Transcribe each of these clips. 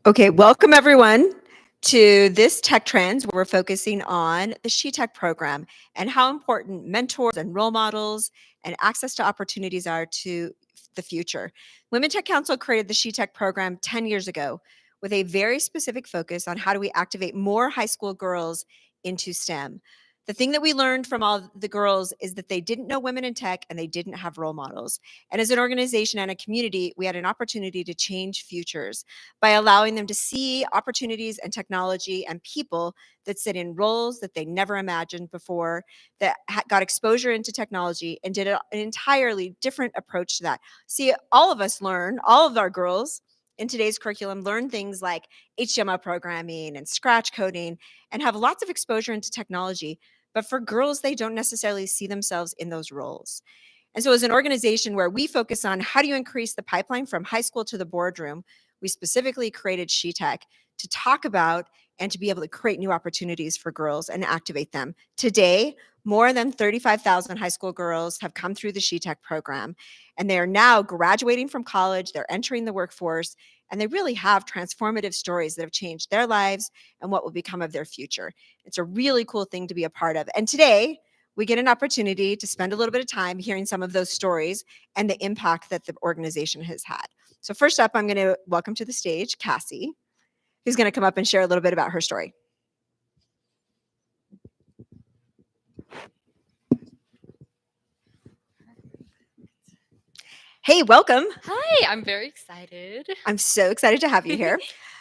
Okay, welcome everyone to this Tech Trends where we're focusing on the SheTech program and how important mentors and role models and access to opportunities are to the future. Women Tech Council created the SheTech program 10 years ago with a very specific focus on how do we activate more high school girls into STEM. The thing that we learned from all the girls is that they didn't know women in tech and they didn't have role models. And as an organization and a community, we had an opportunity to change futures by allowing them to see opportunities and technology and people that sit in roles that they never imagined before, that got exposure into technology and did an entirely different approach to that. See, all of us learn, all of our girls in today's curriculum learn things like HTML programming and scratch coding and have lots of exposure into technology. But for girls, they don't necessarily see themselves in those roles. And so, as an organization where we focus on how do you increase the pipeline from high school to the boardroom, we specifically created SheTech to talk about and to be able to create new opportunities for girls and activate them. Today, more than 35,000 high school girls have come through the SheTech program, and they are now graduating from college, they're entering the workforce, and they really have transformative stories that have changed their lives and what will become of their future. It's a really cool thing to be a part of. And today, we get an opportunity to spend a little bit of time hearing some of those stories and the impact that the organization has had. So first up, I'm going to welcome to the stage Cassie, who's going to come up and share a little bit about her story. Hey, welcome. Hi, I'm very excited. I'm so excited to have you here.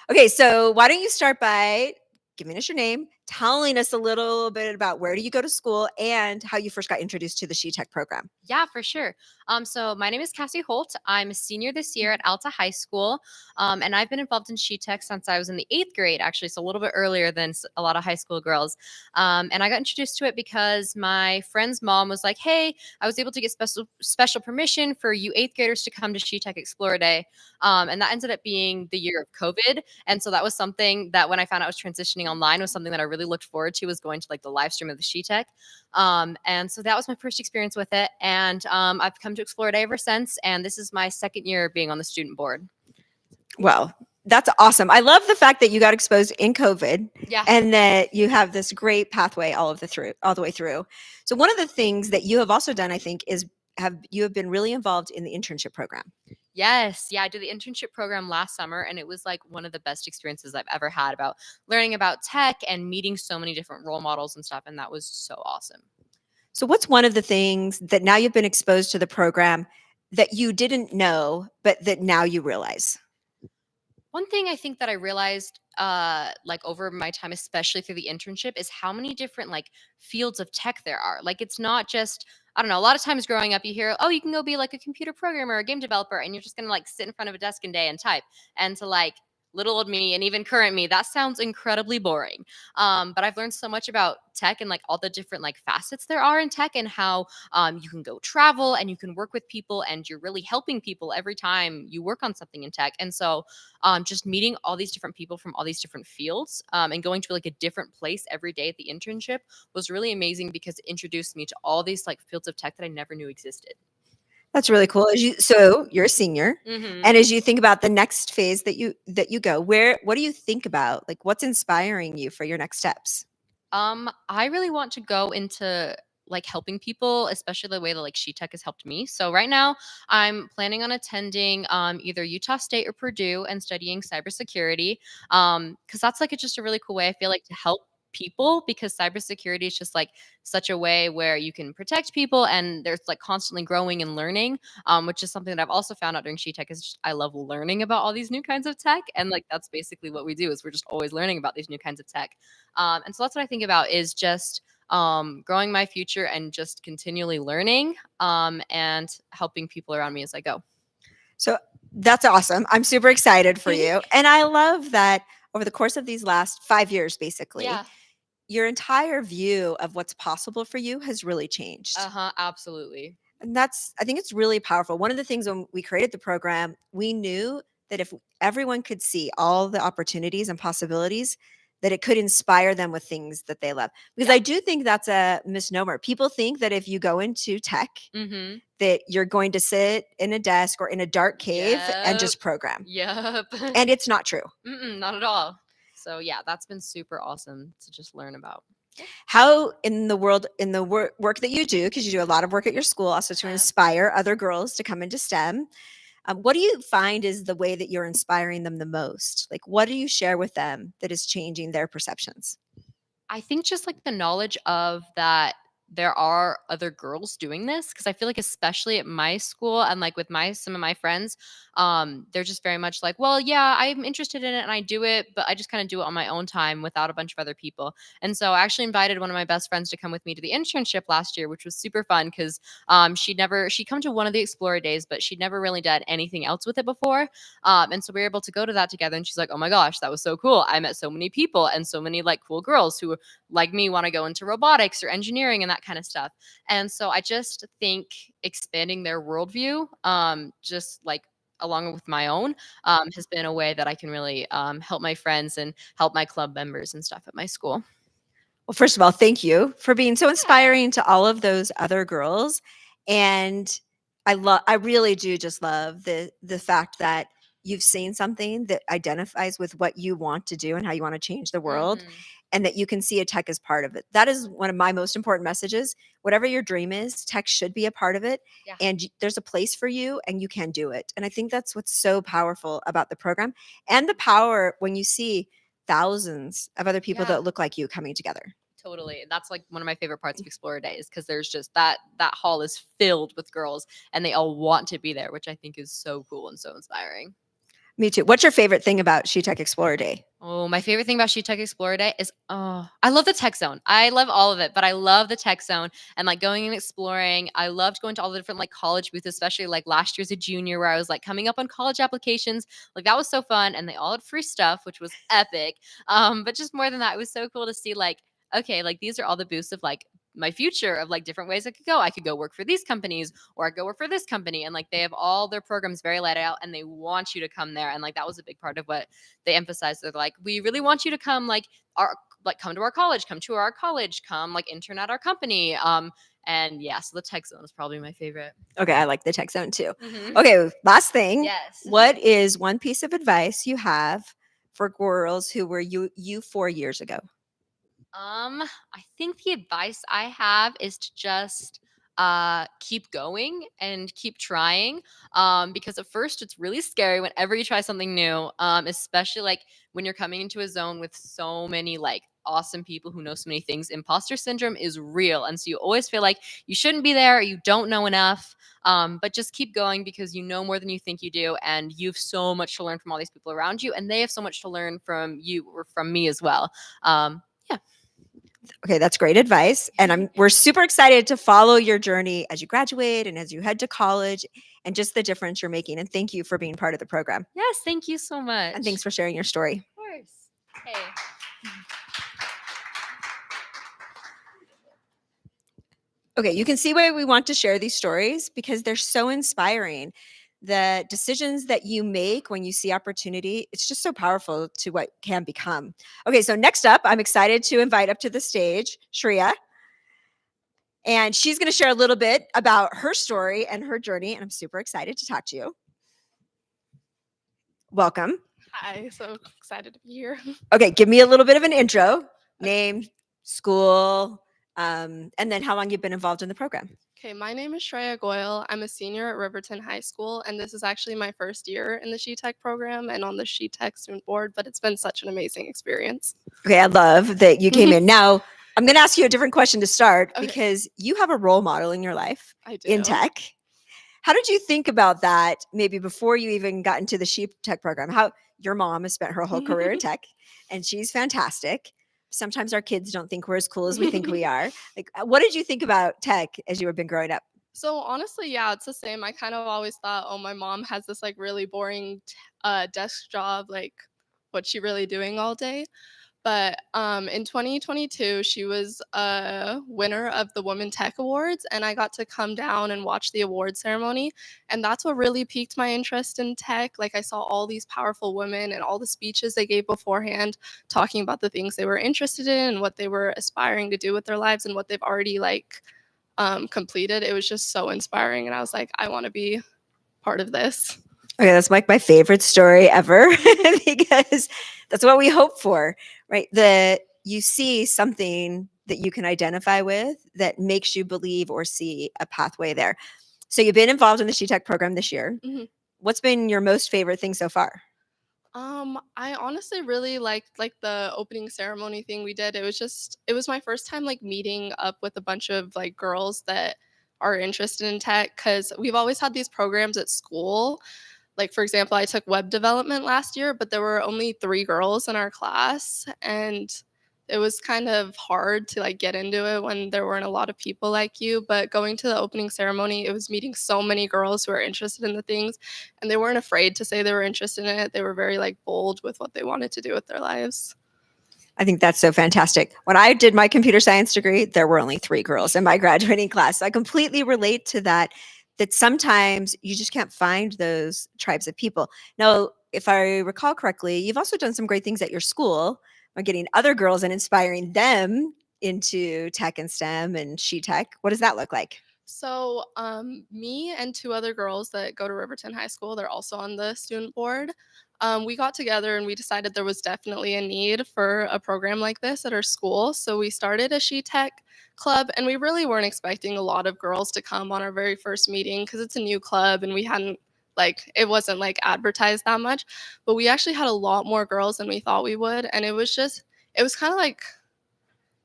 Okay, so why don't you start by giving us your name, telling us a little bit about where do you go to school and how you first got introduced to the SheTech program. Yeah, for sure. So my name is Cassie Holt. I'm a senior this year at Alta High School, and I've been involved in SheTech since I was in the 8th grade, actually, so a little bit earlier than a lot of high school girls. And I got introduced to it because my friend's mom was like, "Hey, I was able to get special permission for you 8th graders to come to SheTech Explore Day," and that ended up being the year of COVID. And so that was something that when I found out I was transitioning online was something that I really looked forward to, was going to like the live stream of the SheTech. And so that was my first experience with it. And I've come to Explore Day ever since. And this is my second year being on the student board. Well, that's awesome. I love the fact that you got exposed in COVID Yeah. and that you have this great pathway all the way through. So one of the things that you have also done, I think, is you have been really involved in the internship program. Yes. Yeah. I did the internship program last summer, and it was like one of the best experiences I've ever had about learning about tech and meeting so many different role models and stuff. And that was so awesome. So what's one of the things that now you've been exposed to the program that you didn't know, but that now you realize? One thing I think that I realized, like over my time, especially through the internship, is how many different like fields of tech there are. Like it's not just, I don't know. A lot of times growing up, you hear, "Oh, you can go be like a computer programmer or a game developer," and you're just gonna like sit in front of a desk and day and type. And to like little old me and even current me, that sounds incredibly boring. But I've learned so much about tech and like all the different like facets there are in tech, and how you can go travel and you can work with people, and you're really helping people every time you work on something in tech. And so just meeting all these different people from all these different fields, and going to like a different place every day at the internship was really amazing, because it introduced me to all these like fields of tech that I never knew existed. That's really cool. So you're a senior, Hmm. and as you think about the next phase that you go, what do you think about? Like, what's inspiring you for your next steps? I really want to go into like helping people, especially the way that like SheTech has helped me. So right now, I'm planning on attending either Utah State or Purdue and studying cybersecurity, because that's like just a really cool way I feel like to help people, because cybersecurity is just like such a way where you can protect people, and there's like constantly growing and learning, which is something that I've also found out during SheTech is just, I love learning about all these new kinds of tech, and like that's basically what we do, is we're just always learning about these new kinds of tech. And so that's what I think about, is just growing my future and just continually learning, and helping people around me as I go. So that's awesome. I'm super excited for you. And I love that over the course of these last 5 years, basically, Yeah. your entire view of what's possible for you has really changed. Uh-huh. Absolutely. And I think it's really powerful. One of the things when we created the program, we knew that if everyone could see all the opportunities and possibilities, that it could inspire them with things that they love. Because Yeah. I do think that's a misnomer. People think that if you go into tech, Mm-hmm. that you're going to sit in a desk or in a dark cave and just program. Yep. And it's not true. Not at all. So yeah, that's been super awesome to just learn about. How in the world, in the work that you do, because you do a lot of work at your school also to inspire other girls to come into STEM, what do you find is the way that you're inspiring them the most? Like, what do you share with them that is changing their perceptions? I think just like the knowledge of that there are other girls doing this, because I feel like especially at my school and like with my some of my friends, they're just very much like, well, yeah, I'm interested in it and I do it, but I just kind of do it on my own time without a bunch of other people. And so I actually invited one of my best friends to come with me to the internship last year, which was super fun because she'd come to one of the Explorer days, but she'd never really done anything else with it before. And so we were able to go to that together, and she's like, oh my gosh, that was so cool. I met so many people and so many like cool girls who like me want to go into robotics or engineering and that kind of stuff. And so I just think expanding their worldview, just like along with my own, has been a way that I can really help my friends and help my club members and stuff at my school. Well, first of all, thank you for being so inspiring to all of those other girls. And I really do just love the fact that you've seen something that identifies with what you want to do and how you want to change the world, and that you can see a tech as part of it. That is one of my most important messages. Whatever your dream is, tech should be a part of it. Yeah. And there's a place for you and you can do it. And I think that's what's so powerful about the program, and the power when you see thousands of other people that look like you coming together. Totally. That's like one of my favorite parts of Explorer Days, because there's just that hall is filled with girls and they all want to be there, which I think is so cool and so inspiring. Me too. What's your favorite thing about SheTech Explorer Day? Oh, my favorite thing about SheTech Explorer Day is, I love the tech zone. I love all of it, but I love the tech zone and like going and exploring. I loved going to all the different like college booths, especially like last year as a junior, where I was like coming up on college applications. Like that was so fun, and they all had free stuff, which was epic. But just more than that, it was so cool to see like, okay, like these are all the boosts of like my future of like different ways I could go. I could go work for these companies, or I could go work for this company, and like they have all their programs very laid out, and they want you to come there. And like that was a big part of what they emphasize. They're like, we really want you to come, come to our college, come like intern at our company. And yeah, so the tech zone is probably my favorite. Okay, I like the tech zone too. Okay, last thing. Yes. What is one piece of advice you have for girls who were you 4 years ago? I think the advice I have is to just keep going and keep trying, because at first it's really scary whenever you try something new, especially like when you're coming into a zone with so many like awesome people who know so many things. Imposter syndrome is real, and so you always feel like you shouldn't be there, or you don't know enough. But just keep going, because you know more than you think you do, and you've so much to learn from all these people around you, and they have so much to learn from you or from me as well. Yeah. Okay, that's great advice. And we're super excited to follow your journey as you graduate and as you head to college, and just the difference you're making. And thank you for being part of the program. Yes, thank you so much. And thanks for sharing your story. Of course. Hey. Okay, you can see why we want to share these stories, because they're so inspiring. The decisions that you make when you see opportunity, it's just so powerful to what can become. Okay, so next up, I'm excited to invite up to the stage Shreya. And she's going to share a little bit about her story and her journey, and I'm super excited to talk to you. Welcome. Hi, so excited to be here. Okay, give me a little bit of an intro, name, school, and then how long you've been involved in the program. Okay, my name is Shreya Goyle. I'm a senior at Riverton High School, and this is actually my first year in the SheTech program and on the SheTech student board, but it's been such an amazing experience. Okay, I love that you came in. Now, I'm going to ask you a different question to start, Okay. because you have a role model in your life I do. in tech. How did you think about that maybe before you even got into the SheTech program? How your mom has spent her whole career in tech, and she's fantastic. Sometimes our kids don't think we're as cool as we think we are. Like, what did you think about tech as you have been growing up? So honestly, yeah, it's the same. I kind of always thought, oh, my mom has this like really boring desk job. Like, what's she really doing all day? But in 2022, she was a winner of the Women Tech Awards, and I got to come down and watch the award ceremony. And that's what really piqued my interest in tech. Like, I saw all these powerful women and all the speeches they gave beforehand talking about the things they were interested in and what they were aspiring to do with their lives and what they've already completed. It was just so inspiring, and I was like, I want to be part of this. Okay, that's like my favorite story ever because that's what we hope for, right? You see something that you can identify with that makes you believe or see a pathway there. So you've been involved in the SheTech program this year. Mhm. What's been your most favorite thing so far? I honestly really liked the opening ceremony thing we did. It was my first time meeting up with a bunch of girls that are interested in tech, because we've always had these programs at school. Like, for example, I took web development last year, but there were only 3 girls in our class, and it was kind of hard to get into it when there weren't a lot of people like you. But going to the opening ceremony, it was meeting so many girls who are interested in the things, and they weren't afraid to say they were interested in it. They were very bold with what they wanted to do with their lives. I think that's so fantastic. When I did my computer science degree, there were only 3 girls in my graduating class. So I completely relate to that sometimes you just can't find those tribes of people. Now, if I recall correctly, you've also done some great things at your school on getting other girls and inspiring them into tech and STEM and SheTech. What does that look like? So, me and 2 other girls that go to Riverton High School, they're also on the student board. We got together and we decided there was definitely a need for a program like this at our school. So we started a SheTech club, and we really weren't expecting a lot of girls to come on our very first meeting because it's a new club and we hadn't it wasn't advertised that much. But we actually had a lot more girls than we thought we would, and it was kind of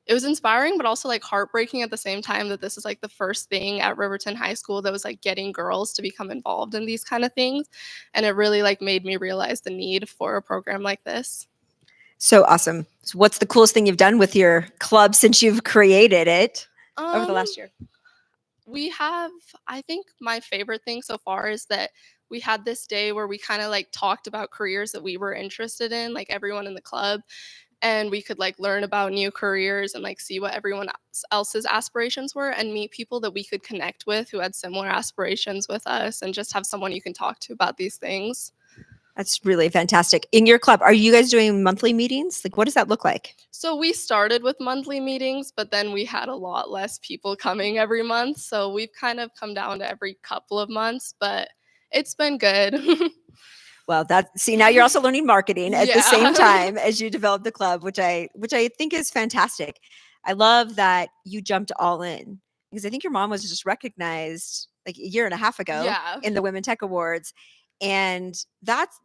it was inspiring, but also heartbreaking at the same time that this is the first thing at Riverton High School that was getting girls to become involved in these kind of things. And it really made me realize the need for a program like this. So awesome. So what's the coolest thing you've done with your club since you've created it over the last year? We have, I think my favorite thing so far is that we had this day where we kind of talked about careers that we were interested in, everyone in the club, and we could learn about new careers and see what everyone else's aspirations were and meet people that we could connect with who had similar aspirations with us, and just have someone you can talk to about these things. That's really fantastic. In your club, are you guys doing monthly meetings? What does that look like? So we started with monthly meetings, but then we had a lot less people coming every month. So we've kind of come down to every couple of months, but it's been good. Well, now you're also learning marketing at the same Yeah. time as you develop the club, which I think is fantastic. I love that you jumped all in because I think your mom was just recognized a year and a half ago Yeah. in the Women Tech Awards. And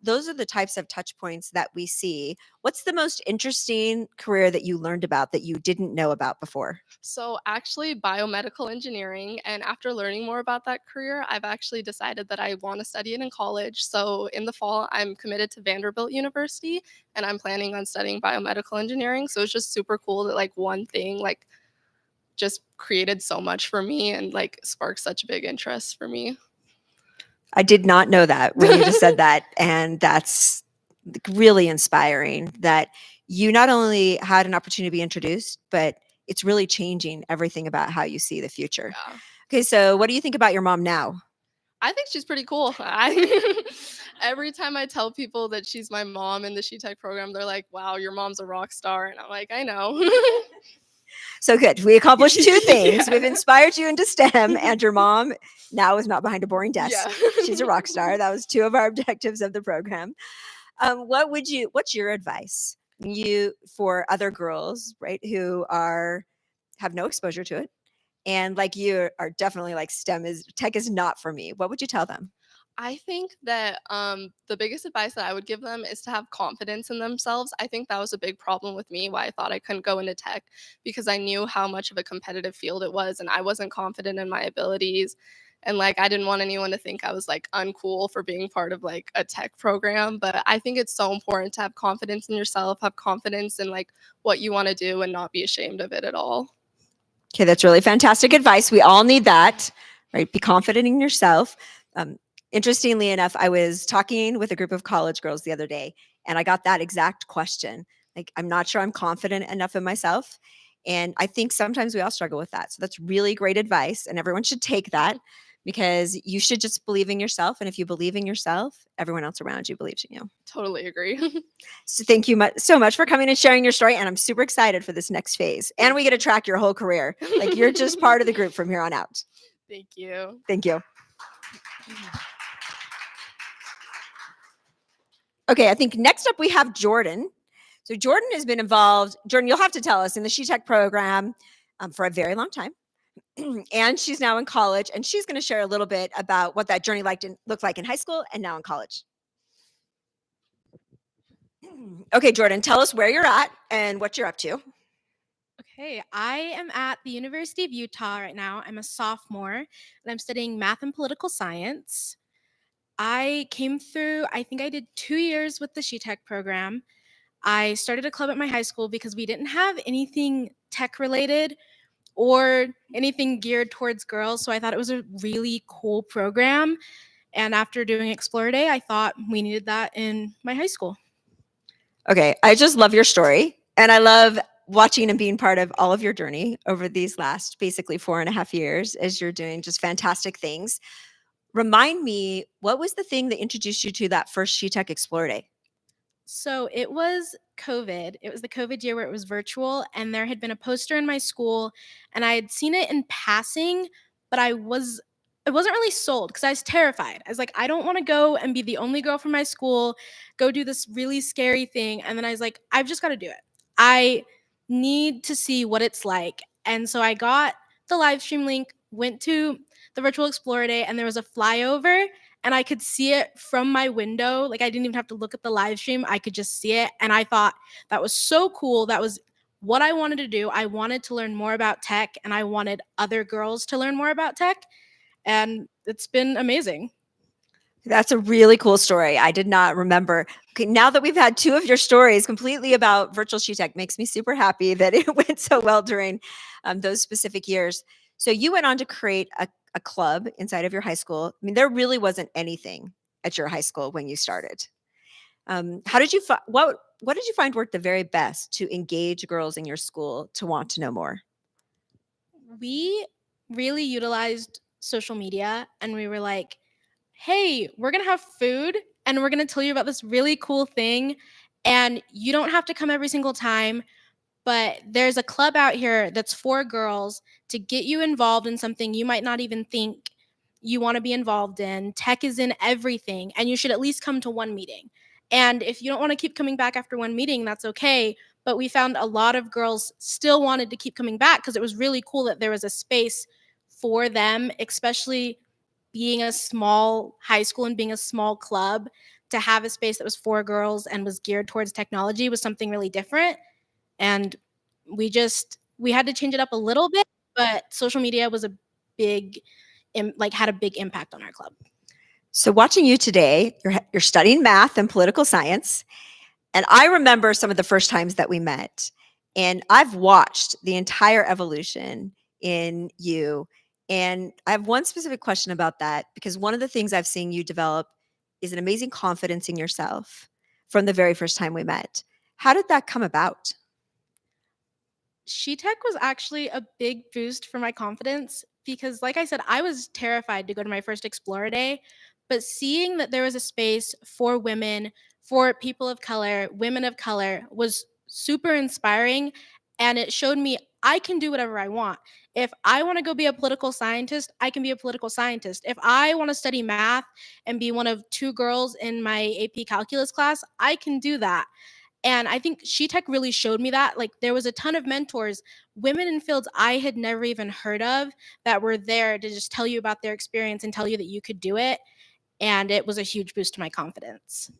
those are the types of touch points that we see. What's the most interesting career that you learned about that you didn't know about before? So actually biomedical engineering, and after learning more about that career, I've actually decided that I want to study it in college. So in the fall, I'm committed to Vanderbilt University, and I'm planning on studying biomedical engineering. So it's just super cool that one thing just created so much for me and sparked such a big interest for me. I did not know that when you just said that. And that's really inspiring that you not only had an opportunity to be introduced, but it's really changing everything about how you see the future. Yeah. Okay, so what do you think about your mom now? I think she's pretty cool. Every time I tell people that she's my mom in the SheTech program, they're like, wow, your mom's a rock star. And I'm like, I know. So good. We accomplished 2 things. Yeah. We've inspired you into STEM, and your mom now is not behind a boring desk. Yeah. She's a rock star. That was 2 of our objectives of the program. What's your advice for other girls, right, who have no exposure to it and like you are definitely tech is not for me? What would you tell them? I think that the biggest advice that I would give them is to have confidence in themselves. I think that was a big problem with me, why I thought I couldn't go into tech, because I knew how much of a competitive field it was and I wasn't confident in my abilities. And I didn't want anyone to think I was uncool for being part of a tech program. But I think it's so important to have confidence in yourself, have confidence in what you want to do, and not be ashamed of it at all. Okay, that's really fantastic advice. We all need that, right? Be confident in yourself. Interestingly enough, I was talking with a group of college girls the other day, and I got that exact question. Like, I'm not sure I'm confident enough in myself. And I think sometimes we all struggle with that. So that's really great advice. And everyone should take that because you should just believe in yourself. And if you believe in yourself, everyone else around you believes in you. Totally agree. So thank you so much for coming and sharing your story. And I'm super excited for this next phase. And we get to track your whole career. Like, you're just part of the group from here on out. Thank you. Thank you. Okay, I think next up we have Jordan. So Jordan has been involved. Jordan, you'll have to tell us, in the SheTech program for a very long time. And she's now in college, and she's going to share a little bit about what that journey looked like in high school and now in college. Okay, Jordan, tell us where you're at and what you're up to. Okay, I am at the University of Utah right now. I'm a sophomore and I'm studying math and political science. I came through, I think I did 2 years with the SheTech program. I started a club at my high school because we didn't have anything tech related or anything geared towards girls. So I thought it was a really cool program. And after doing Explore Day, I thought we needed that in my high school. Okay, I just love your story. And I love watching and being part of all of your journey over these last basically 4.5 years as you're doing just fantastic things. Remind me, what was the thing that introduced you to that first SheTech Explore Day? So it was COVID. It was the COVID year where it was virtual, and there had been a poster in my school, and I had seen it in passing, but I wasn't really sold because I was terrified. I was like, I don't want to go and be the only girl from my school, go do this really scary thing. And then I was like, I've just got to do it. I need to see what it's like. And so I got the live stream link, went to the virtual Explorer Day, and there was a flyover and I could see it from my window. Like, I didn't even have to look at the live stream. I could just see it. And I thought that was so cool. That was what I wanted to do. I wanted to learn more about tech, and I wanted other girls to learn more about tech. And it's been amazing. That's a really cool story. I did not remember. Okay, now that we've had 2 of your stories completely about virtual SheTech, makes me super happy that it went so well during those specific years. So you went on to create a club inside of your high school. I mean, there really wasn't anything at your high school when you started. How did you what did you find worked the very best to engage girls in your school to want to know more? We really utilized social media, and we were like, hey, we're going to have food and we're going to tell you about this really cool thing. And you don't have to come every single time, but there's a club out here that's for girls to get you involved in something you might not even think you want to be involved in. Tech is in everything, and you should at least come to one meeting. And if you don't want to keep coming back after one meeting, that's okay. But we found a lot of girls still wanted to keep coming back because it was really cool that there was a space for them, especially being a small high school and being a small club. To have a space that was for girls and was geared towards technology was something really different. And we had to change it up a little bit, but social media was a big had a big impact on our club. So watching you today, you're studying math and political science. And I remember some of the first times that we met. And I've watched the entire evolution in you. And I have one specific question about that, because one of the things I've seen you develop is an amazing confidence in yourself from the very first time we met. How did that come about? SheTech was actually a big boost for my confidence because, like I said, I was terrified to go to my first Explorer Day, but seeing that there was a space for women, for people of color, women of color was super inspiring, and it showed me I can do whatever I want. If I want to go be a political scientist, I can be a political scientist. If I want to study math and be one of 2 girls in my AP calculus class, I can do that. And I think SheTech really showed me that. Like, there was a ton of mentors, women in fields I had never even heard of, that were there to just tell you about their experience and tell you that you could do it. And it was a huge boost to my confidence.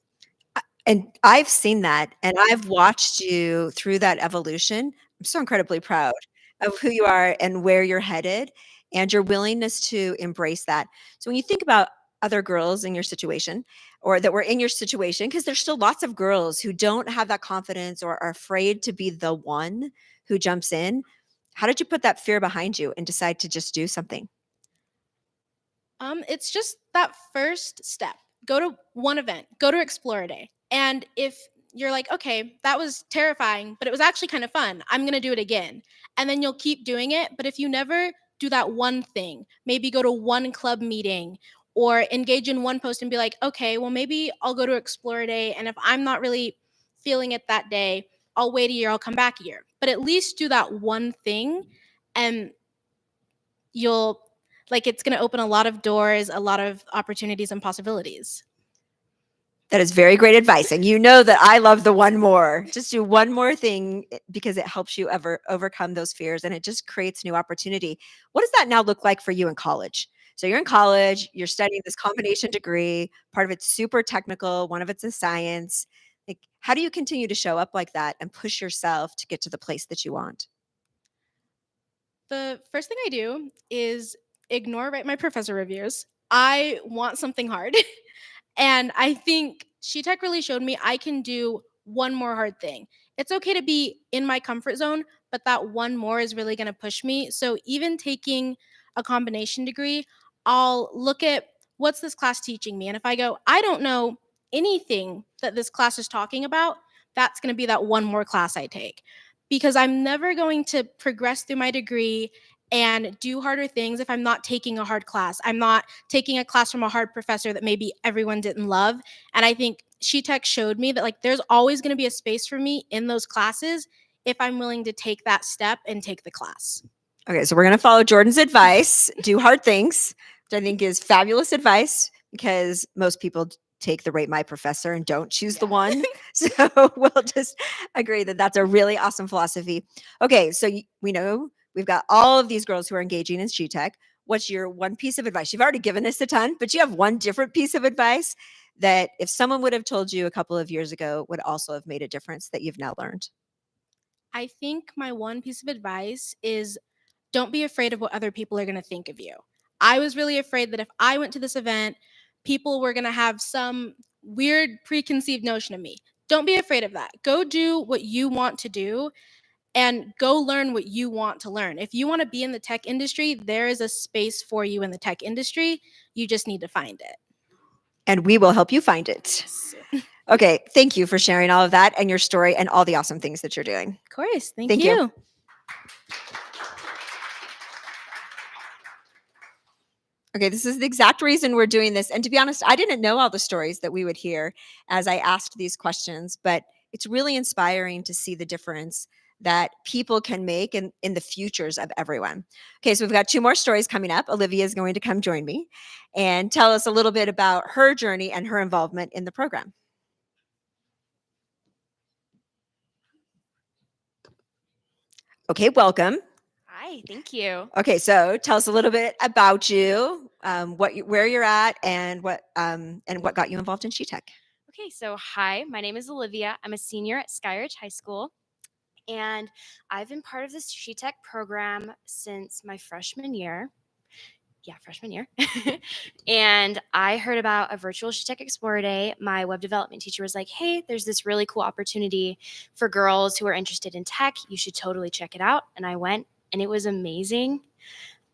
And I've seen that, and I've watched you through that evolution. I'm so incredibly proud of who you are and where you're headed and your willingness to embrace that. So when you think about other girls in your situation, or that were in your situation, because there's still lots of girls who don't have that confidence or are afraid to be the one who jumps in. How did you put that fear behind you and decide to just do something? It's just that first step. Go to one event, go to Explorer Day. And if you're like, okay, that was terrifying, but it was actually kind of fun. I'm going to do it again. And then you'll keep doing it. But if you never do that one thing, maybe go to one club meeting or engage in one post and be like, okay, well, maybe I'll go to Explore Day. And if I'm not really feeling it that day, I'll wait a year, I'll come back a year. But at least do that one thing and you'll like it's going to open a lot of doors, a lot of opportunities and possibilities. That is very great advice. And you know that I love the one more. Just do one more thing because it helps you overcome those fears and it just creates new opportunity. What does that now look like for you in college? So you're in college, you're studying this combination degree, part of it's super technical, one of it's a science. Like, how do you continue to show up like that and push yourself to get to the place that you want? The first thing I do is write my professor reviews. I want something hard. And I think SheTech really showed me I can do one more hard thing. It's okay to be in my comfort zone, but that one more is really going to push me. So even taking a combination degree, I'll look at what's this class teaching me. And if I go, I don't know anything that this class is talking about, that's going to be that one more class I take. Because I'm never going to progress through my degree and do harder things if I'm not taking a hard class. I'm not taking a class from a hard professor that maybe everyone didn't love. And I think SheTech showed me that like there's always going to be a space for me in those classes if I'm willing to take that step and take the class. Okay, so we're going to follow Jordan's advice, do hard things, which I think is fabulous advice because most people take the Rate My Professor and don't choose the one. So we'll just agree that that's a really awesome philosophy. Okay, so we know we've got all of these girls who are engaging in SheTech. What's your one piece of advice? You've already given us a ton, but you have one different piece of advice that if someone would have told you a couple of years ago would also have made a difference that you've now learned. I think my one piece of advice is don't be afraid of what other people are going to think of you. I was really afraid that if I went to this event, people were going to have some weird preconceived notion of me. Don't be afraid of that. Go do what you want to do and go learn what you want to learn. If you want to be in the tech industry, there is a space for you in the tech industry. You just need to find it. And we will help you find it. Okay, thank you for sharing all of that and your story and all the awesome things that you're doing. Of course. Thank Thank you. you. Okay, this is the exact reason we're doing this. And to be honest, I didn't know all the stories that we would hear as I asked these questions, but it's really inspiring to see the difference that people can make in the futures of everyone. Okay, so we've got two more stories coming up. Olivia is going to come join me and tell us a little bit about her journey and her involvement in the program. Okay, welcome. Hi, thank you. Okay, so tell us a little bit about you, where you're at, and what got you involved in SheTech. Okay, so hi, my name is Olivia. I'm a senior at Skyridge High School, and I've been part of this SheTech program since my freshman year. Yeah, freshman year. And I heard about a virtual SheTech Explorer Day. My web development teacher was like, hey, there's this really cool opportunity for girls who are interested in tech. You should totally check it out. And I went, and it was amazing.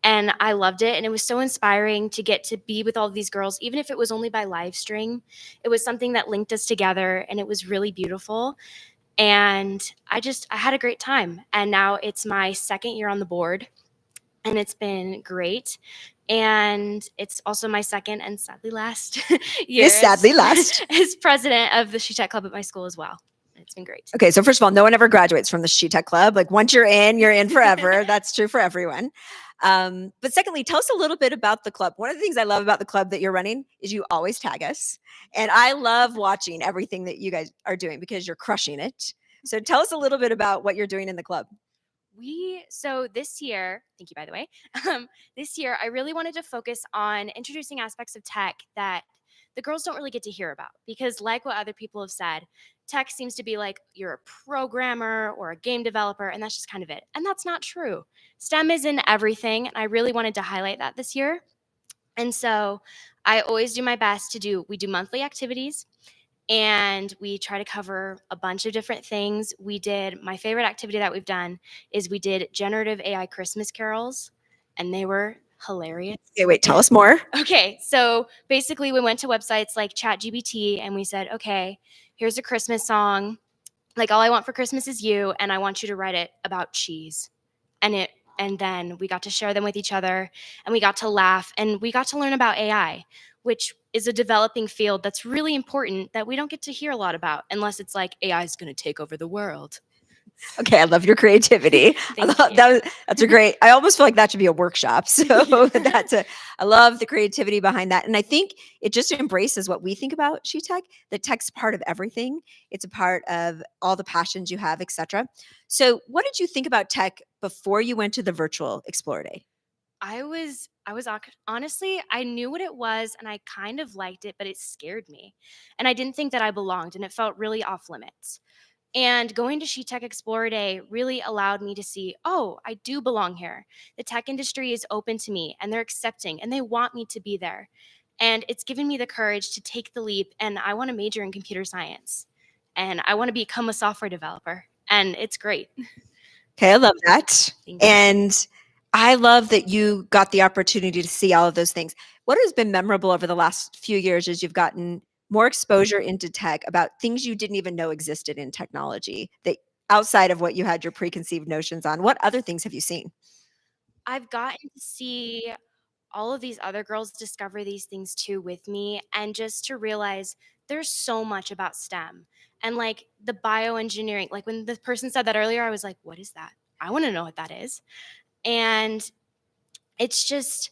And I loved it. And it was so inspiring to get to be with all of these girls, even if it was only by live stream. It was something that linked us together, and it was really beautiful. And I had a great time. And now it's my second year on the board, and it's been great. And it's also my second and sadly last year as president of the SheTech Club at my school as well. It's been great. Okay, so first of all, no one ever graduates from the SheTech Club. Like once you're in forever. That's true for everyone. But secondly, tell us a little bit about the club. One of the things I love about the club that you're running is you always tag us. And I love watching everything that you guys are doing because you're crushing it. So tell us a little bit about what you're doing in the club. So this year, thank you, by the way, this year, I really wanted to focus on introducing aspects of tech that the girls don't really get to hear about because like what other people have said, tech seems to be like you're a programmer or a game developer, and that's just kind of it. And that's not true. STEM is in everything, and I really wanted to highlight that this year. And so I always do my best we do monthly activities, and we try to cover a bunch of different things. My favorite activity that we've done is we did generative AI Christmas carols, and they were hilarious. Okay, wait, tell us more. Okay, so basically we went to websites like ChatGPT and we said, okay, here's a Christmas song. Like, all I want for Christmas is you, and I want you to write it about cheese. And then we got to share them with each other, and we got to laugh, and we got to learn about AI, which is a developing field that's really important that we don't get to hear a lot about unless it's like AI is going to take over the world. Okay, I love your creativity. Thank you. That's a great. I almost feel like that should be a workshop. So I love the creativity behind that, and I think it just embraces what we think about SheTech. That tech's part of everything. It's a part of all the passions you have, etc. So, what did you think about tech before you went to the virtual Explore Day? Honestly, I knew what it was and I kind of liked it, but it scared me. And I didn't think that I belonged and it felt really off limits. And going to SheTech Explorer Day really allowed me to see, oh, I do belong here. The tech industry is open to me and they're accepting and they want me to be there. And it's given me the courage to take the leap, and I want to major in computer science. And I want to become a software developer. And it's great. Okay, I love that. Thank you. And I love that you got the opportunity to see all of those things. What has been memorable over the last few years as you've gotten more exposure into tech about things you didn't even know existed in technology that outside of what you had your preconceived notions on? What other things have you seen? I've gotten to see all of these other girls discover these things too with me, and just to realize there's so much about STEM and like the bioengineering. Like when the person said that earlier, I was like, what is that? I want to know what that is. And it's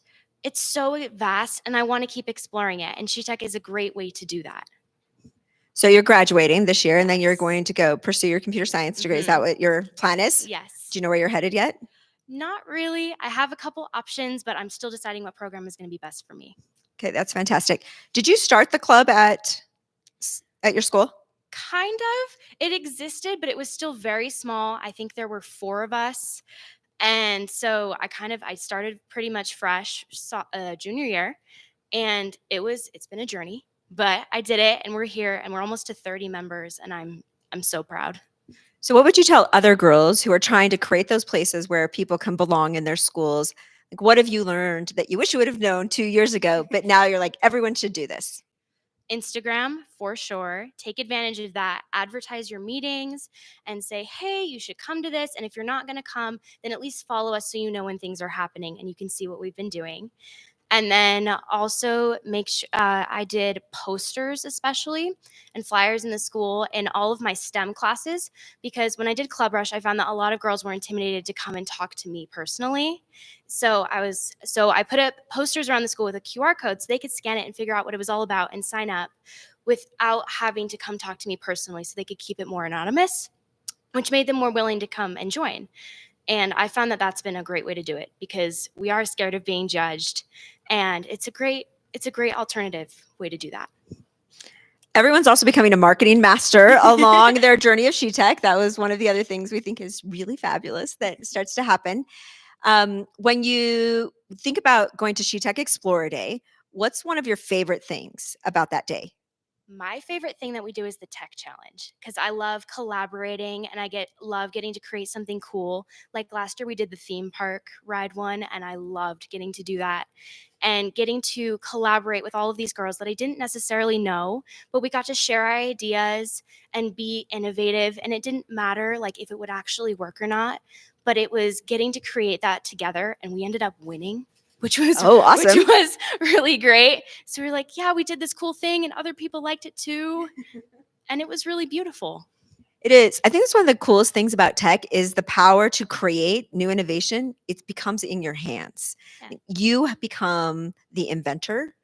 so vast, and I want to keep exploring it. And SheTech is a great way to do that. So you're graduating this year and then you're Yes. going to go pursue your computer science degree. Is that what your plan is? Yes. Do you know where you're headed yet? Not really. I have a couple options, but I'm still deciding what program is going to be best for me. Okay, that's fantastic. Did you start the club at your school? Kind of. It existed, but it was still very small. I think there were 4 of us. And so I started pretty much fresh junior year, and it's been a journey, but I did it, and we're here, and we're almost to 30 members, and I'm so proud. So what would you tell other girls who are trying to create those places where people can belong in their schools? Like, what have you learned that you wish you would have known 2 years ago, but now you're like, everyone should do this? Instagram, for sure. Take advantage of that. Advertise your meetings and say, hey, you should come to this. And if you're not going to come, then at least follow us so you know when things are happening and you can see what we've been doing. And then also I did posters, especially, and flyers in the school in all of my STEM classes, because when I did Club Rush, I found that a lot of girls were intimidated to come and talk to me personally. So I put up posters around the school with a QR code so they could scan it and figure out what it was all about and sign up without having to come talk to me personally, so they could keep it more anonymous, which made them more willing to come and join. And I found that that's been a great way to do it, because we are scared of being judged, and it's a great alternative way to do that. Everyone's also becoming a marketing master along their journey of SheTech. That was one of the other things we think is really fabulous that starts to happen. When you think about going to SheTech Explorer Day, what's one of your favorite things about that day? My favorite thing that we do is the tech challenge, because I love collaborating and love getting to create something cool. Like last year we did the theme park ride one, and I loved getting to do that and getting to collaborate with all of these girls that I didn't necessarily know, but we got to share our ideas and be innovative. And it didn't matter like if it would actually work or not, but it was getting to create that together, and we ended up winning, which was awesome. which was really great. So we were like, yeah, we did this cool thing and other people liked it too. And it was really beautiful. It is. I think it's one of the coolest things about tech is the power to create new innovation. It becomes in your hands. Yeah. You become the inventor,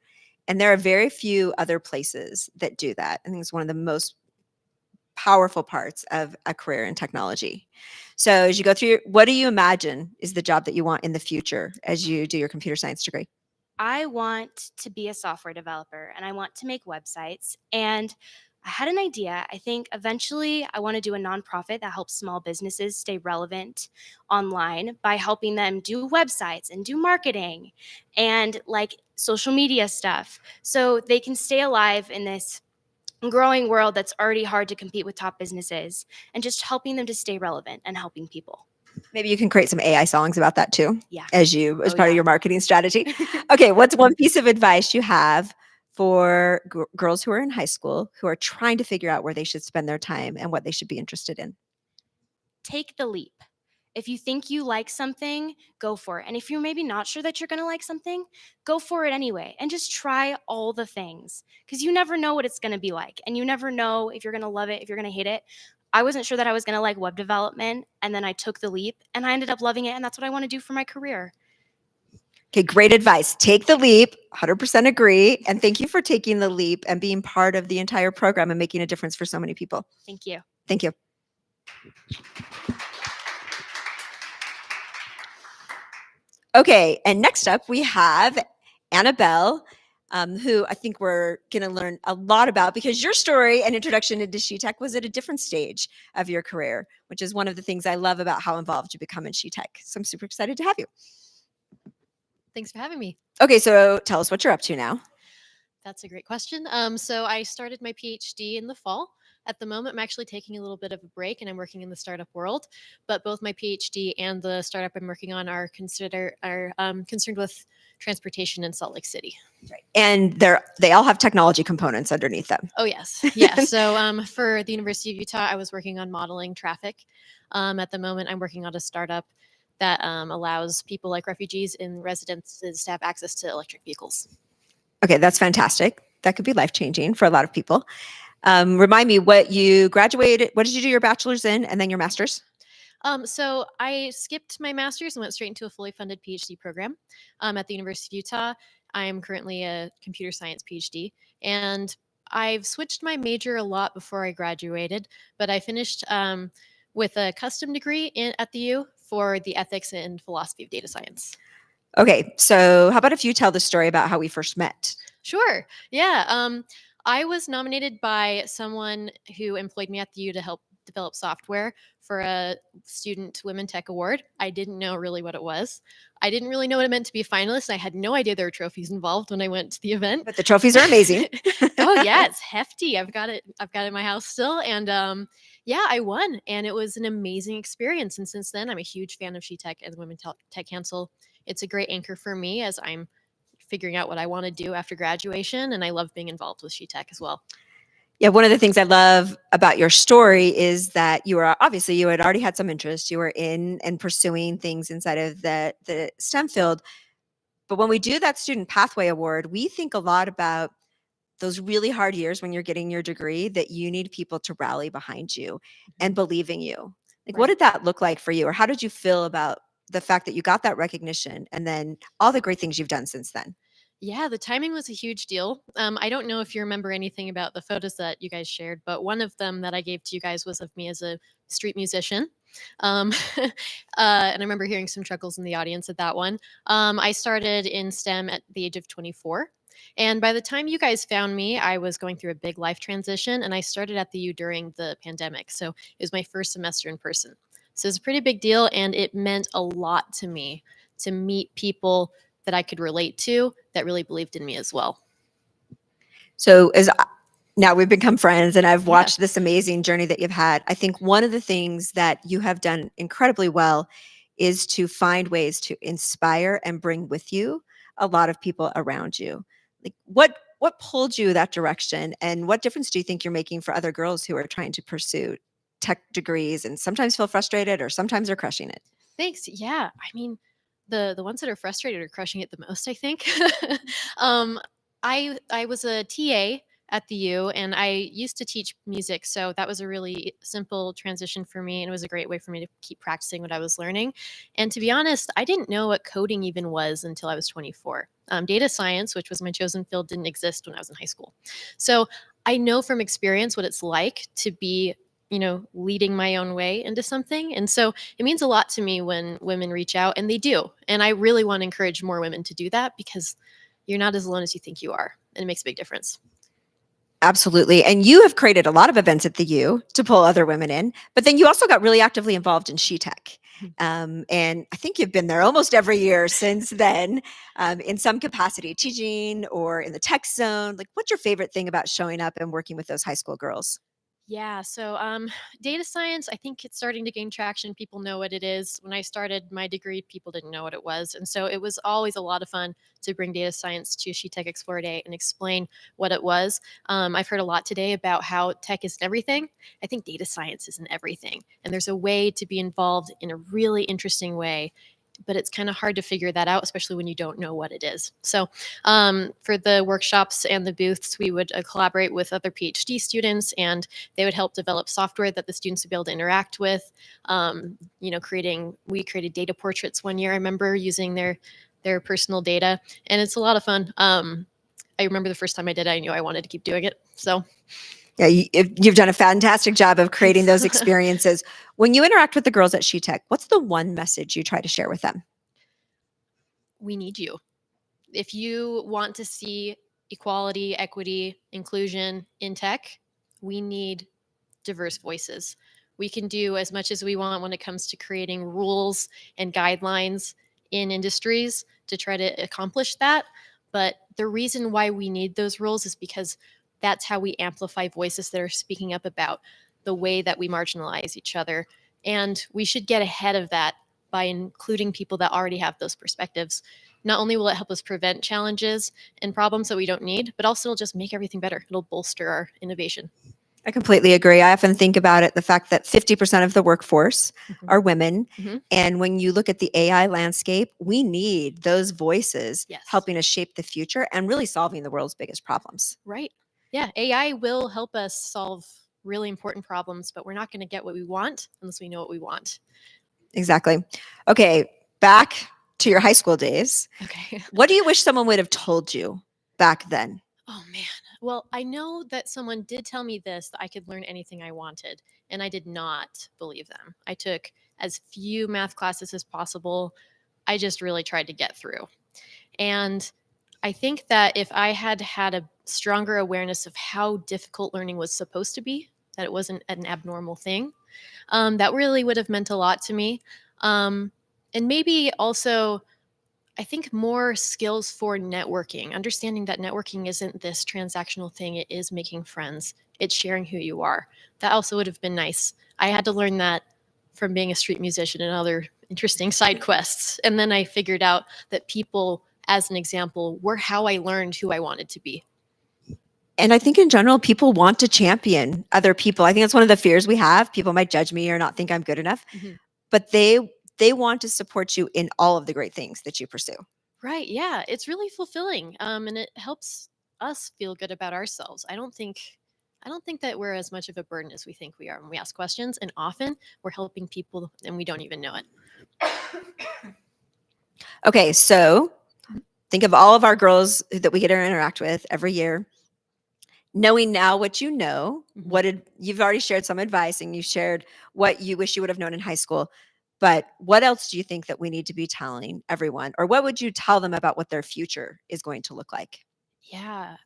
and there are very few other places that do that. I think it's one of the most powerful parts of a career in technology. So as you go through, what do you imagine is the job that you want in the future as you do your computer science degree? I want to be a software developer, and I want to make websites. And I had an idea. I think eventually I want to do a nonprofit that helps small businesses stay relevant online by helping them do websites and do marketing and like social media stuff, so they can stay alive in this growing world that's already hard to compete with top businesses, and just helping them to stay relevant and helping people. Maybe you can create some AI songs about that too, Yeah. as part of your marketing strategy. Okay, what's one piece of advice you have for girls who are in high school who are trying to figure out where they should spend their time and what they should be interested in? Take the leap. If you think you like something, go for it. And if you're maybe not sure that you're going to like something, go for it anyway and just try all the things, because you never know what it's going to be like. And you never know if you're going to love it, if you're going to hate it. I wasn't sure that I was going to like web development, and then I took the leap and I ended up loving it. And that's what I want to do for my career. Okay, great advice. Take the leap, 100% agree. And thank you for taking the leap and being part of the entire program and making a difference for so many people. Thank you. Thank you. Okay, and next up we have Annabelle, who I think we're going to learn a lot about, because your story and introduction into SheTech was at a different stage of your career, which is one of the things I love about how involved you become in SheTech. So I'm super excited to have you. Thanks for having me. Okay, so tell us what you're up to now. That's a great question. So I started my PhD in the fall. At the moment, I'm actually taking a little bit of a break and I'm working in the startup world. But both my PhD and the startup I'm working on are concerned with transportation in Salt Lake City. Right. And they all have technology components underneath them. Oh, yes. Yeah. So for the University of Utah, I was working on modeling traffic. At the moment, I'm working on a startup that allows people like refugees in residences to have access to electric vehicles. Okay, that's fantastic. That could be life-changing for a lot of people. Remind me what did you do your bachelor's in and then your master's? So I skipped my master's and went straight into a fully funded PhD program at the University of Utah. I am currently a computer science PhD, and I've switched my major a lot before I graduated, but I finished with a custom degree at the U for the ethics and philosophy of data science. Okay, so how about if you tell the story about how we first met? Sure. Yeah. I was nominated by someone who employed me at the U to help develop software for a Student Women Tech Award. I didn't know really what it was. I didn't really know what it meant to be a finalist. I had no idea there were trophies involved when I went to the event. But the trophies are amazing. Oh yeah, it's hefty. I've got it in my house still. And yeah, I won. And it was an amazing experience. And since then, I'm a huge fan of SheTech and the Women Tech Council. It's a great anchor for me as I'm figuring out what I want to do after graduation. And I love being involved with SheTech as well. Yeah, one of the things I love about your story is that you had already had some interest. You were in and pursuing things inside of the STEM field. But when we do that Student Pathway Award, we think a lot about those really hard years when you're getting your degree, that you need people to rally behind you and believe in you. Like, what did that look like for you? Or how did you feel about the fact that you got that recognition and then all the great things you've done since then? Yeah, the timing was a huge deal. I don't know if you remember anything about the photos that you guys shared, but one of them that I gave to you guys was of me as a street musician. And I remember hearing some chuckles in the audience at that one. I started in STEM at the age of 24. And by the time you guys found me, I was going through a big life transition, and I started at the U during the pandemic. So it was my first semester in person. So it's a pretty big deal, and it meant a lot to me to meet people that I could relate to that really believed in me as well. So now we've become friends and I've watched this amazing journey that you've had. I think one of the things that you have done incredibly well is to find ways to inspire and bring with you a lot of people around you. Like, what pulled you that direction, and what difference do you think you're making for other girls who are trying to pursue tech degrees and sometimes feel frustrated or sometimes are crushing it? Thanks. Yeah. I mean, the ones that are frustrated are crushing it the most, I think. I was a TA at the U, and I used to teach music, so that was a really simple transition for me, and it was a great way for me to keep practicing what I was learning. And to be honest, I didn't know what coding even was until I was 24. Data science, which was my chosen field, didn't exist when I was in high school. So I know from experience what it's like to be leading my own way into something. And so it means a lot to me when women reach out, and they do. And I really want to encourage more women to do that, because you're not as alone as you think you are. And it makes a big difference. Absolutely. And you have created a lot of events at the U to pull other women in, but then you also got really actively involved in SheTech. And I think you've been there almost every year since then, in some capacity, teaching or in the tech zone. Like, what's your favorite thing about showing up and working with those high school girls? Yeah, so data science, I think it's starting to gain traction. People know what it is. When I started my degree, people didn't know what it was. And so it was always a lot of fun to bring data science to SheTech Explore Day and explain what it was. I've heard a lot today about how tech isn't everything. I think data science isn't everything. And there's a way to be involved in a really interesting way, but it's kind of hard to figure that out, especially when you don't know what it is. So for the workshops and the booths, we would collaborate with other PhD students, and they would help develop software that the students would be able to interact with. We created data portraits one year. I remember using their personal data, and it's a lot of fun. I remember the first time I did it, I knew I wanted to keep doing it. So Yeah, you've done a fantastic job of creating those experiences. When you interact with the girls at SheTech, what's the one message you try to share with them? we need you. If you want to see equality, equity, inclusion in tech, we need diverse voices. We can do as much as we want when it comes to creating rules and guidelines in industries to try to accomplish that. But the reason why we need those rules is because that's how we amplify voices that are speaking up about the way that we marginalize each other. And we should get ahead of that by including people that already have those perspectives. Not only will it help us prevent challenges and problems that we don't need, but also it'll just make everything better. It'll bolster our innovation. I completely agree. I often think about it, the fact that 50% of the workforce are women. Mhm. And when you look at the AI landscape, we need those voices Yes. helping us shape the future and really solving the world's biggest problems. Right. Yeah. AI will help us solve really important problems, but we're not going to get what we want unless we know what we want. Exactly. Okay, back to your high school days. Okay. What do you wish someone would have told you back then? Oh, man. Well, I know that someone did tell me this, that I could learn anything I wanted, and I did not believe them. I took as few math classes as possible. I just really tried to get through. And I think that if I had had a stronger awareness of how difficult learning was supposed to be, that it wasn't an abnormal thing, that really would have meant a lot to me. And maybe also, I think more skills for networking, understanding that networking isn't this transactional thing, it is making friends, it's sharing who you are. That also would have been nice. I had to learn that from being a street musician and other interesting side quests. And then I figured out that people, as an example, were how I learned who I wanted to be. And I think in general, people want to champion other people. I think that's one of the fears we have. People might judge me or not think I'm good enough, Mhm. but they want to support you in all of the great things that you pursue. Right. Yeah. It's really fulfilling. And it helps us feel good about ourselves. I don't think that we're as much of a burden as we think we are when we ask questions. And often we're helping people and we don't even know it. Okay, so think of all of our girls that we get to interact with every year. Knowing now what you know, Mhm. you've already shared some advice and you shared what you wish you would have known in high school. But what else do you think that we need to be telling everyone? Or what would you tell them about what their future is going to look like? Yeah.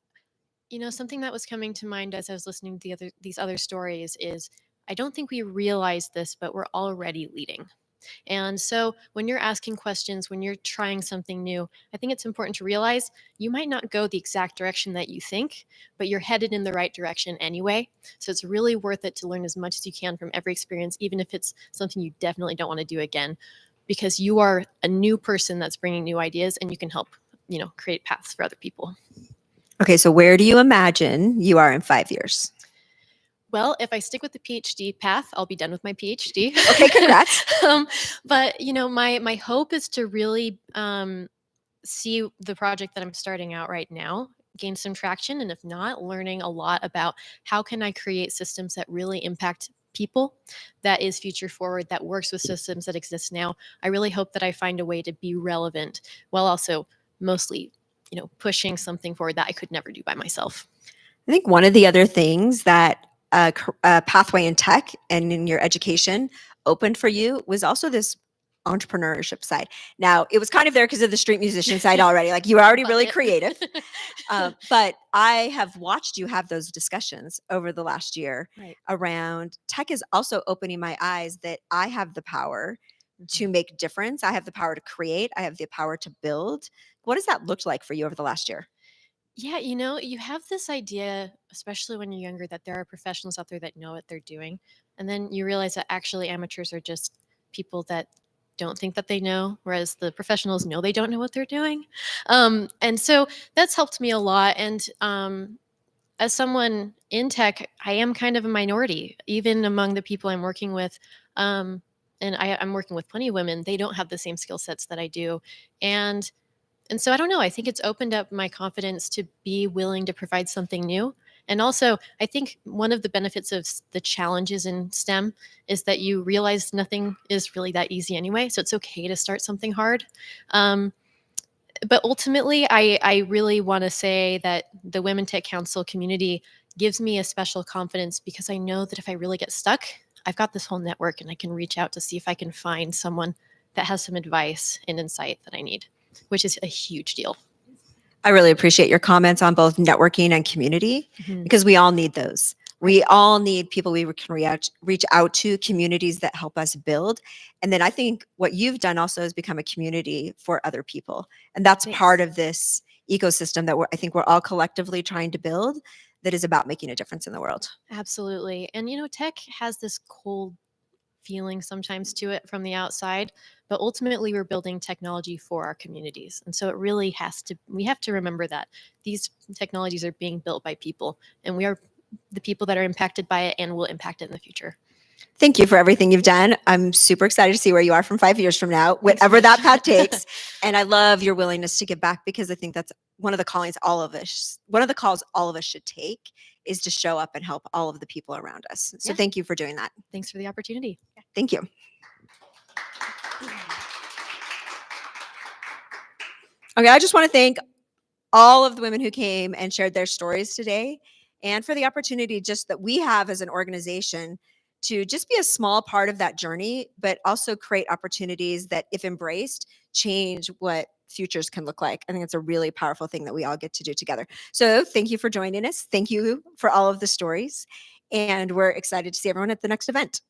Something that was coming to mind as I was listening to these other stories is I don't think we realize this, but we're already leading. And so when you're asking questions, when you're trying something new, I think it's important to realize you might not go the exact direction that you think, but you're headed in the right direction anyway. So it's really worth it to learn as much as you can from every experience, even if it's something you definitely don't want to do again, because you are a new person that's bringing new ideas and you can help, create paths for other people. Okay, so where do you imagine you are in 5 years? Well, if I stick with the PhD path, I'll be done with my PhD. Okay, congrats. But my hope is to really see the project that I'm starting out right now gain some traction, and if not, learning a lot about how can I create systems that really impact people, that is future forward, that works with systems that exist now. I really hope that I find a way to be relevant while also mostly, pushing something forward that I could never do by myself. I think one of the other things that a pathway in tech and in your education opened for you was also this entrepreneurship side. Now, it was kind of there because of the street musician side already. Like you were already really creative. But I have watched you have those discussions over the last year Right. around tech is also opening my eyes that I have the power to make difference. I have the power to create. I have the power to build. What has that looked like for you over the last year? Yeah, you have this idea, especially when you're younger, that there are professionals out there that know what they're doing. And then you realize that actually amateurs are just people that don't think that they know, whereas the professionals know they don't know what they're doing. And so that's helped me a lot. And as someone in tech, I am kind of a minority, even among the people I'm working with. And I'm working with plenty of women. They don't have the same skill sets that I do. And and so I don't know, I think it's opened up my confidence to be willing to provide something new. And also, I think one of the benefits of the challenges in STEM is that you realize nothing is really that easy anyway. So it's okay to start something hard. Um, but ultimately, I really want to say that the Women Tech Council community gives me a special confidence because I know that if I really get stuck, I've got this whole network and I can reach out to see if I can find someone that has some advice and insight that I need, which is a huge deal. I really appreciate your comments on both networking and community because we all need those. We all need people we can reach out to, communities that help us build. And then I think what you've done also is become a community for other people. And that's part of this ecosystem that I think we're all collectively trying to build that is about making a difference in the world. Absolutely. And tech has this cold feeling sometimes to it from the outside, but ultimately we're building technology for our communities. And so it really we have to remember that these technologies are being built by people, and we are the people that are impacted by it and will impact it in the future. Thank you for everything you've done. I'm super excited to see where you are from 5 years from now, whatever that path takes. And I love your willingness to give back because I think that's one of the calls all of us should take is to show up and help all of the people around us. So thank you for doing that. Thanks for the opportunity. Thank you. Okay, I just want to thank all of the women who came and shared their stories today and for the opportunity just that we have as an organization to just be a small part of that journey, but also create opportunities that, if embraced, change what futures can look like. I think it's a really powerful thing that we all get to do together. So thank you for joining us. Thank you for all of the stories. And we're excited to see everyone at the next event.